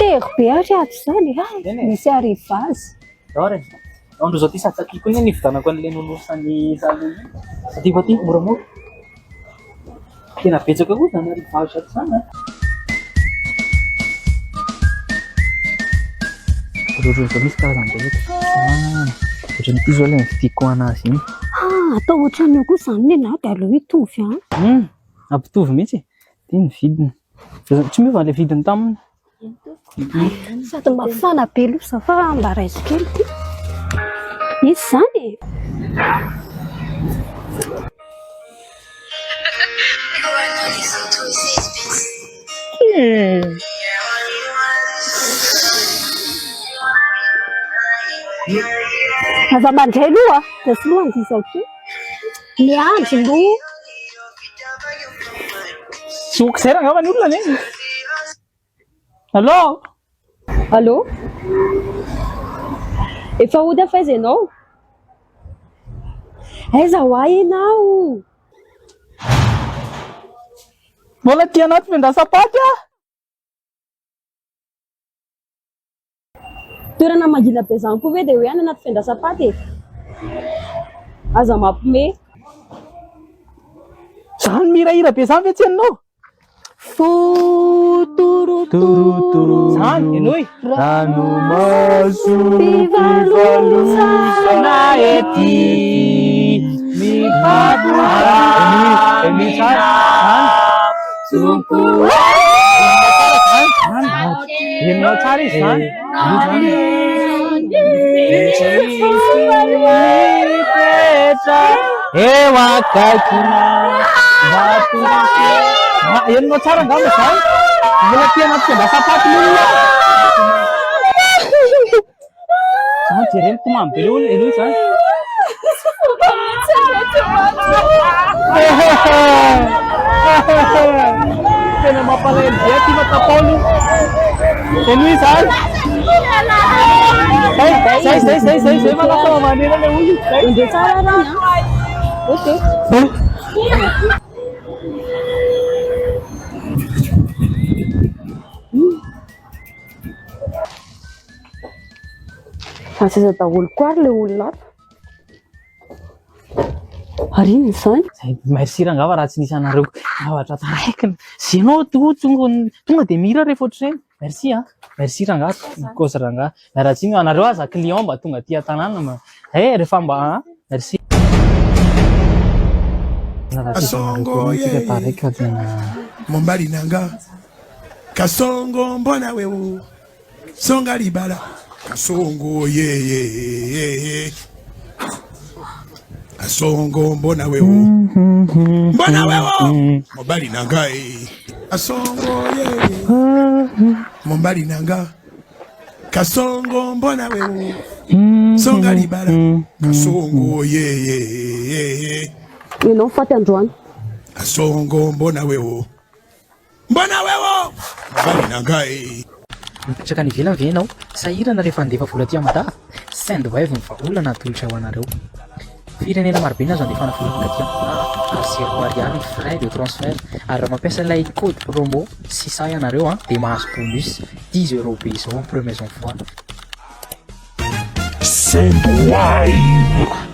Tery be ary ato zany misy ariva azy. Andro zao ty satsakiko iny nividanako an'ilay nonosany saloy saty fa ty moramora tena betsaka koa zany ariva azy ato zany roa misy karazany betsaka ohatran'ity zao ilay mividiko anazy iny atao ohatran'io koa zany ny na dia aloha hitovy ampitovy mihitsy ty ny vidiny tsy miova ilay vidiny taminy sady mafana be losa fa mba raiso kely ty izy zany aza mandray loha dia sy loha andizako miandry loha tsy okizay angamba ny olona neny allo allo efa ody afaiza ianao aiza ho ay ianao mbola ty anaty fendrasam-paty a toerana mangina be zany koa ve dia hoe any anaty fendrasam-paty aza mampime zany mirahira be zany ve tsy haninao fotorotoro zany ianao ranomaso fivalosana ety enao tsara izy zany eo akaikina enao tsara angamba zany mbola ty anaty fendrasam-paty olona zany jereny tomamy be le olona aloha zany tena mampalahelo be ty matapaolo enoy zany zay manasama manena le olo inde tsara rany oke asaiza daholo koa ary le olona ary iny zany merci raha angava raha tsy nisy anareo zavatra taraikina zenao tonga dia mira rehefa ohatr'ireny merci a merci raha ngah kosy raha ngah raha tsy iny anareo aza client mba tonga ty an-tanàna rehefa mba merci Kasongo Mombali nanga Kasongo mbona wewe Songa libala Kasongo Kasongo mbona wewe Mombali nanga Kasongo Mombali nanga Kasongo mbona wewe Songa libala Kasongo ianao faty androany Kasongo mbona wewe mbali nangai mipetraka ny ivelany ve ianao sahirana rehefa andefa vola ty amada send wave mivaolana atolotra ho anareo firenena marobe nazo andefana vola ty zero ariary frais de transfert ary raha mampiasa ilay code promo 600 ianareo dia mahazo bonus 10 € be izao première fois Send wave